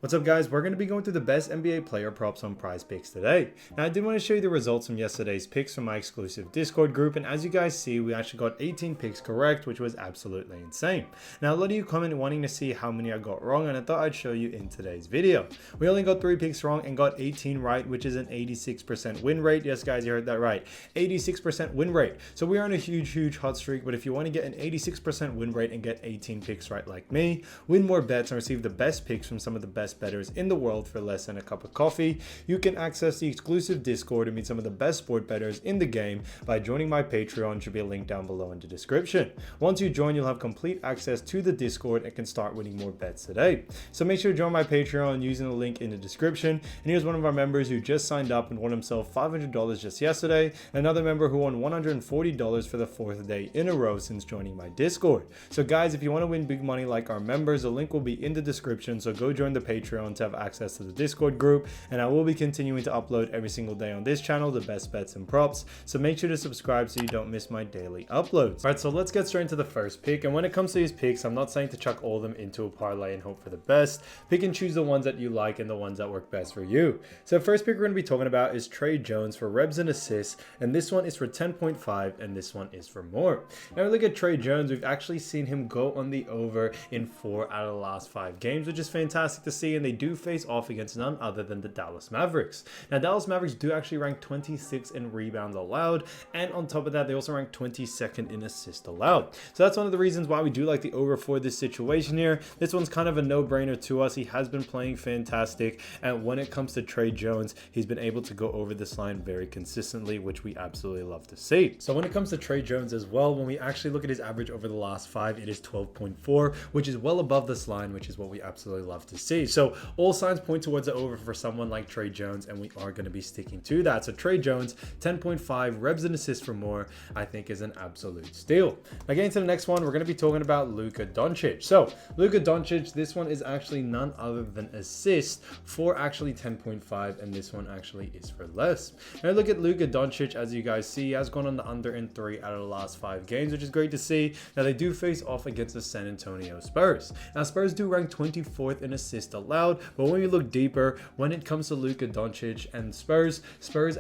What's up guys, we're going to be going through the best NBA player props on PrizePicks today. Now I did want to show you the results from yesterday's picks from my exclusive Discord group, and as you guys see, we actually got 18 picks correct, which was absolutely insane. Now a lot of you commented wanting to see how many I got wrong, and I thought I'd show you in today's video. We only got 3 picks wrong and got 18 right, which is an 86% win rate. Yes guys, you heard that right, 86% win rate. So we are on a huge hot streak, but if you want to get an 86% win rate and get 18 picks right like me, win more bets and receive the best picks from some of the best bettors in the world for less than a cup of coffee, you can access the exclusive Discord and meet some of the best sport bettors in the game by joining my Patreon. Should be a link down below in the description. Once you join, you'll have complete access to the Discord and can start winning more bets today. So make sure to join my Patreon using the link in the description. And here's one of our members who just signed up and won himself $500 just yesterday. Another member who won $140 for the 4th day in a row since joining my Discord. So guys, if you want to win big money like our members, the link will be in the description. So go join the Patreon to have access to the Discord group, and I will be continuing to upload every single day on this channel the best bets and props, so make sure to subscribe so you don't miss my daily uploads. Alright, so let's get straight into the first pick, and when it comes to these picks, I'm not saying to chuck all of them into a parlay and hope for the best. Pick and choose the ones that you like and the ones that work best for you. So the first pick we're going to be talking about is Trey Jones for rebs and assists, and this one is for 10.5 and this one is for more. Now we look at Trey Jones, we've actually seen him go on the over in 4 out of the last 5 games, which is fantastic to see, and they do face off against none other than the Dallas Mavericks. Now Dallas Mavericks do actually rank 26th in rebounds allowed, and on top of that they also rank 22nd in assists allowed. So that's one of the reasons why we do like the over for this situation here. This one's kind of a no-brainer to us. He has been playing fantastic, and when it comes to Trey Jones, he's been able to go over this line very consistently, which we absolutely love to see. So when it comes to Trey Jones as well, when we actually look at his average over the last 5, it is 12.4, which is well above this line, which is what we absolutely love to see. So all signs point towards the over for someone like Trey Jones, and we are going to be sticking to that. So Trey Jones, 10.5 rebs and assists for more, I think is an absolute steal. Now getting to the next one, we're going to be talking about Luka Donic. So Luka Donic, this one is actually none other than assists for actually 10.5, and this one actually is for less. Now look at Luka Donic, as you guys see, he has gone on the under in 3 out of the last 5 games, which is great to see. Now they do face off against the San Antonio Spurs. Now Spurs do rank 24th in assists allowed, but when we look deeper, when it comes to Luka Donic and Spurs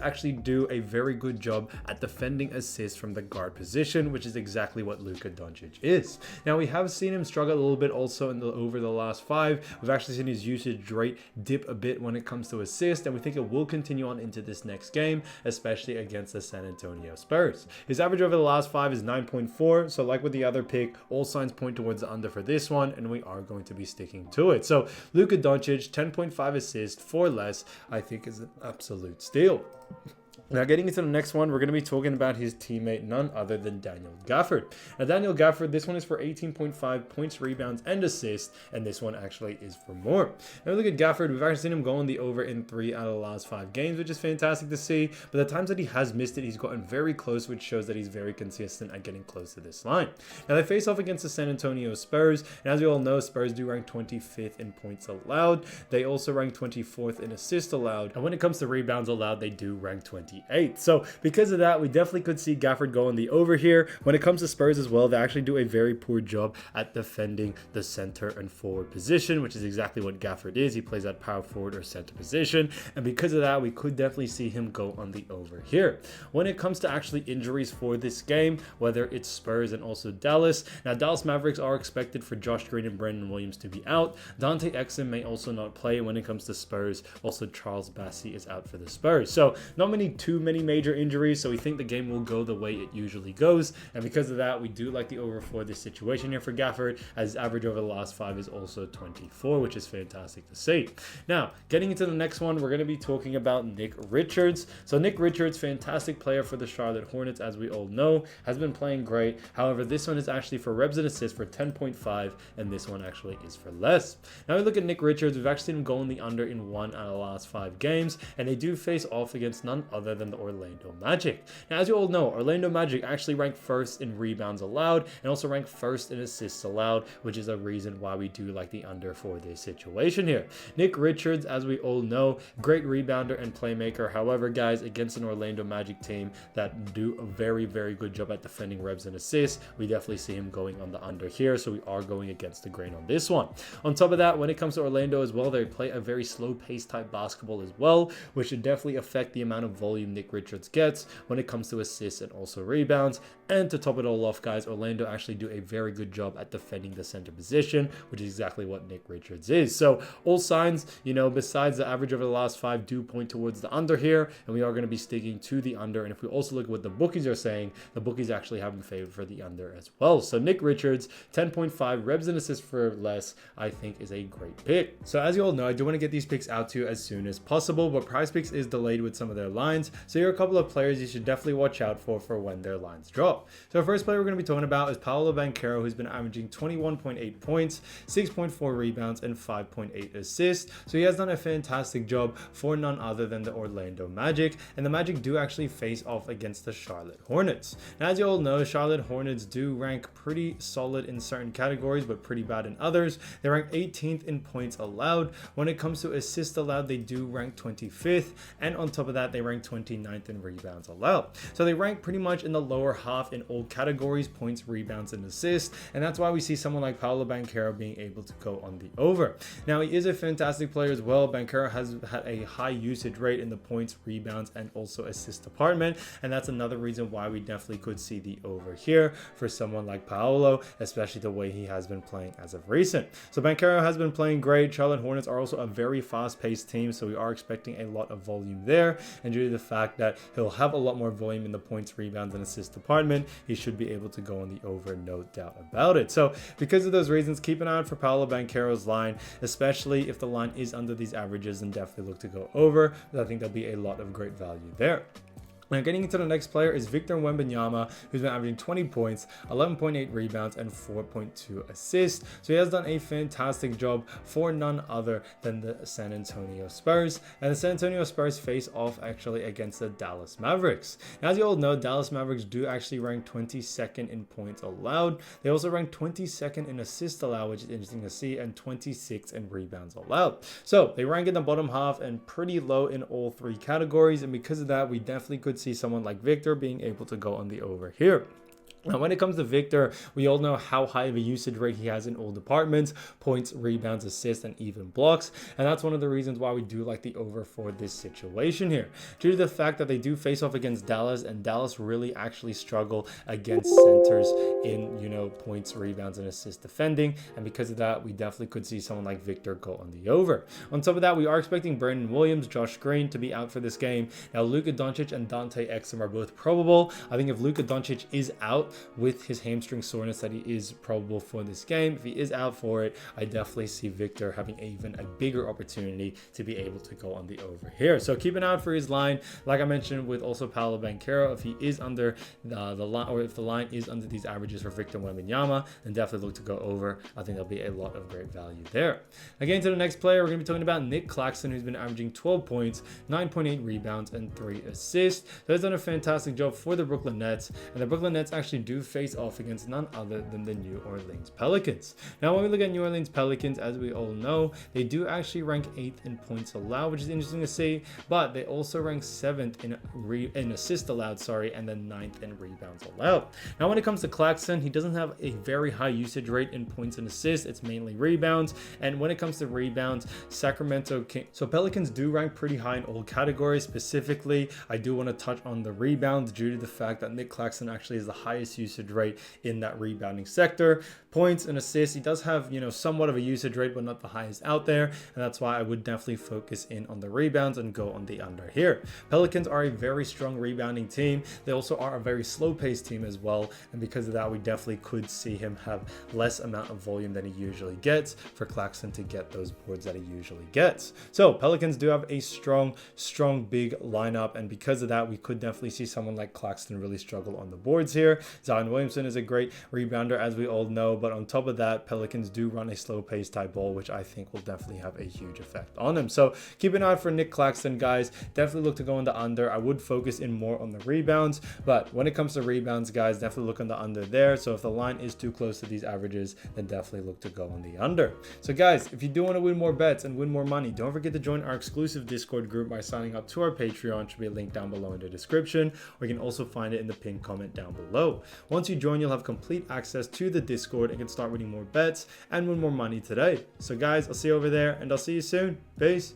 actually do a very good job at defending assists from the guard position, which is exactly what Luka Donic is. Now we have seen him struggle a little bit also over the last 5. We've actually seen his usage rate dip a bit when it comes to assists, and we think it will continue on into this next game, especially against the San Antonio Spurs. His average over the last 5 is 9.4, so like with the other pick, all signs point towards the under for this one, and we are going to be sticking to it. So Luka Donic, 10.5 assists for less, I think is an absolute steal. Now getting into the next one, we're going to be talking about his teammate, none other than Daniel Gafford. Now Daniel Gafford, this one is for 18.5 points, rebounds, and assists, and this one actually is for more. Now look at Gafford, we've actually seen him go on the over in 3 out of the last 5 games, which is fantastic to see, but the times that he has missed it, he's gotten very close, which shows that he's very consistent at getting close to this line. Now they face off against the San Antonio Spurs, and as we all know, Spurs do rank 25th in points allowed. They also rank 24th in assists allowed, and when it comes to rebounds allowed, they do rank 28th. So because of that, we definitely could see Gafford go on the over here. When it comes to Spurs as well, they actually do a very poor job at defending the center and forward position, which is exactly what Gafford is. He plays at power forward or center position, and because of that, we could definitely see him go on the over here. When it comes to actually injuries for this game, whether it's Spurs and also Dallas, now Dallas Mavericks are expected for Josh Green and Brandon Williams to be out. Dante Exum may also not play. When it comes to Spurs, also Charles Bassey is out for the Spurs. So not too many major injuries, so we think the game will go the way it usually goes, and because of that, we do like the over for this situation here for Gafford, as his average over the last 5 is also 24, which is fantastic to see. Now getting into the next one, we're going to be talking about Nick Richards. So Nick Richards, fantastic player for the Charlotte Hornets, as we all know, has been playing great. However, this one is actually for rebs and assists for 10.5, and this one actually is for less. Now we look at Nick Richards, we've actually seen him go on the under in 1 out of the last 5 games, and they do face off against none other than the Orlando Magic. Now, as you all know, Orlando Magic actually rank first in rebounds allowed and also rank first in assists allowed, which is a reason why we do like the under for this situation here. Nick Richards, as we all know, great rebounder and playmaker. However, guys, against an Orlando Magic team that do a very, very good job at defending rebs and assists, we definitely see him going on the under here, so we are going against the grain on this one. On top of that, when it comes to Orlando as well, they play a very slow-paced type basketball as well, which should definitely affect the amount of volume Nick Richards gets when it comes to assists and also rebounds. And to top it all off, guys, Orlando actually do a very good job at defending the center position, which is exactly what Nick Richards is. So all signs, besides the average over the last 5, do point towards the under here, and we are going to be sticking to the under. And if we also look at what the bookies are saying, the bookies actually have him favored for the under as well. So Nick Richards, 10.5 rebs and assists for less, I think is a great pick. So as you all know, I do want to get these picks out to you as soon as possible, but PrizePicks is delayed with some of their lines. So here are a couple of players you should definitely watch out for when their lines drop. So our first player we're going to be talking about is Paolo Banchero, who's been averaging 21.8 points, 6.4 rebounds, and 5.8 assists. So he has done a fantastic job for none other than the Orlando Magic, and the Magic do actually face off against the Charlotte Hornets. Now, as you all know, Charlotte Hornets do rank pretty solid in certain categories, but pretty bad in others. They rank 18th in points allowed. When it comes to assists allowed, they do rank 25th, and on top of that, they rank 29th in rebounds allowed. So they rank pretty much in the lower half in all categories, points, rebounds, and assists, and that's why we see someone like Paolo Banchero being able to go on the over. Now, he is a fantastic player as well. Banchero has had a high usage rate in the points, rebounds, and also assist department, and that's another reason why we definitely could see the over here for someone like Paolo, especially the way he has been playing as of recent. So Banchero has been playing great. Charlotte Hornets are also a very fast-paced team, so we are expecting a lot of volume there, and due to the fact that he'll have a lot more volume in the points, rebounds, and assist department, he should be able to go on the over, no doubt about it. So because of those reasons, keep an eye out for Paolo Banchero's line, especially if the line is under these averages, and definitely look to go over. I think there'll be a lot of great value there. Now, getting into the next player is Victor Wembanyama, who's been averaging 20 points, 11.8 rebounds, and 4.2 assists. So he has done a fantastic job for none other than the San Antonio Spurs. And the San Antonio Spurs face off actually against the Dallas Mavericks. Now, as you all know, Dallas Mavericks do actually rank 22nd in points allowed. They also rank 22nd in assists allowed, which is interesting to see, and 26th in rebounds allowed. So they rank in the bottom half and pretty low in all three categories. And because of that, we definitely could see someone like Victor being able to go on the over here. Now, when it comes to Victor, we all know how high of a usage rate he has in all departments, points, rebounds, assists, and even blocks. And that's one of the reasons why we do like the over for this situation here. Due to the fact that they do face off against Dallas, and Dallas really actually struggle against centers in, points, rebounds, and assist defending. And because of that, we definitely could see someone like Victor go on the over. On top of that, we are expecting Brandon Williams, Josh Green to be out for this game. Now, Luka Donic and Dante Exum are both probable. I think if Luka Donic is out with his hamstring soreness, that he is probable for this game. If he is out for it, I definitely see Victor having even a bigger opportunity to be able to go on the over here. So keep an eye out for his line. Like I mentioned with also Paolo Banchero, if he is under the line, or if the line is under these averages for Victor Wembanyama, then definitely look to go over. I think there'll be a lot of great value there. Again, to the next player, we're going to be talking about Nick Claxton, who's been averaging 12 points, 9.8 rebounds, and 3 assists. So he's done a fantastic job for the Brooklyn Nets, and the Brooklyn Nets actually do face off against none other than the New Orleans Pelicans. Now, when we look at New Orleans Pelicans, as we all know, they do actually rank 8th in points allowed, which is interesting to see, but they also rank 7th in assists allowed, and then 9th in rebounds allowed. Now, when it comes to Claxton, he doesn't have a very high usage rate in points and assists. It's mainly rebounds, and when it comes to rebounds, Sacramento Kings. So Pelicans do rank pretty high in all categories. Specifically, I do want to touch on the rebounds due to the fact that Nick Claxton actually is the highest usage rate in that rebounding sector. Points and assists, he does have, somewhat of a usage rate, but not the highest out there. And that's why I would definitely focus in on the rebounds and go on the under here. Pelicans are a very strong rebounding team. They also are a very slow-paced team as well. And because of that, we definitely could see him have less amount of volume than he usually gets for Claxton to get those boards that he usually gets. So Pelicans do have a strong big lineup. And because of that, we could definitely see someone like Claxton really struggle on the boards here. Zion Williamson is a great rebounder, as we all know, but on top of that, Pelicans do run a slow pace type ball, which I think will definitely have a huge effect on them. So keep an eye out for Nick Claxton, guys. Definitely look to go on the under. I would focus in more on the rebounds, but when it comes to rebounds, guys, definitely look on the under there. So if the line is too close to these averages, then definitely look to go on the under. So guys, if you do want to win more bets and win more money, don't forget to join our exclusive Discord group by signing up to our Patreon. Should be a link down below in the description, or you can also find it in the pinned comment down below. Once you join, you'll have complete access to the Discord and can start winning more bets and win more money today. So guys, I'll see you over there, and I'll see you soon. Peace.